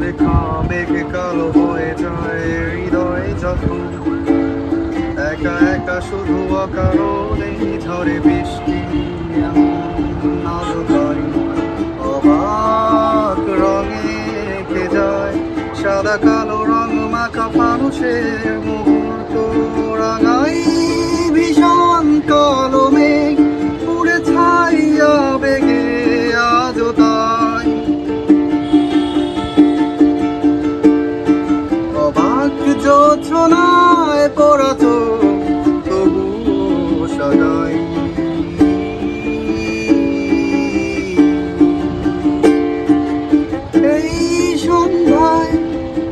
লেখা মেঘে কালো হয়ে যায় হৃদয় যখন একা একা শুধু অকারণেই ঝরে বৃষ্টি নাজুকাই অবাক রঙে এঁকে যায় সাদা কালো রং মাখা মানুষের মুহূর্ত রাঙাই ভীষণ কালো মেঘ পুড়ে ছাইয়া বেগে আজও তাই অবাক যোছনায় পড়া চোখ তবু সাজাই এই সন্ধ্যায়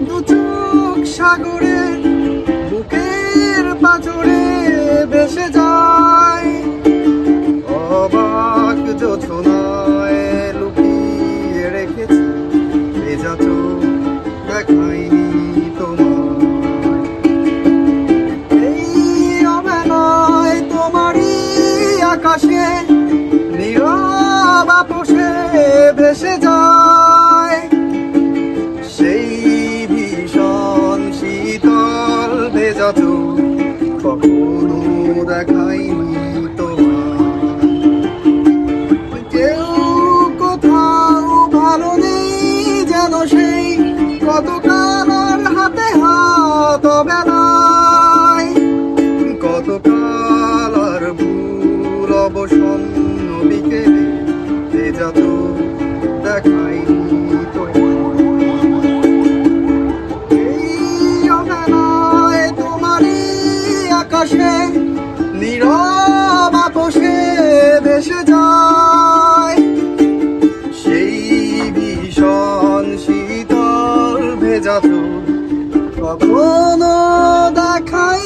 দু চোখ সাগরে বুকের পাঁজরে ভেসে যায় অবাক যোছনায় লুকিয়ে রেখেছি ভেজা চোখ দেখাইনি তোমায় এই অবেলায় তোমারই আকাশে নীরব আপোষে ভেসে যায় সেই ভীষণ শীতল ভেজা চোখ কখনো দেখাইনি তোমায় কেউ কোথাও ভালো নেই যেন সেই কতকাল আর হাতে হাত বেলায় কতকাল আর ভুল অবসন্ন বিকেলে ভেজা তো দেখাইনি এই অবেলায় তোমারই আকাশে নীরব আপোষে ভেসে যায় সেই ভীষণ শীতল ভেজা তো কখনো দেখাই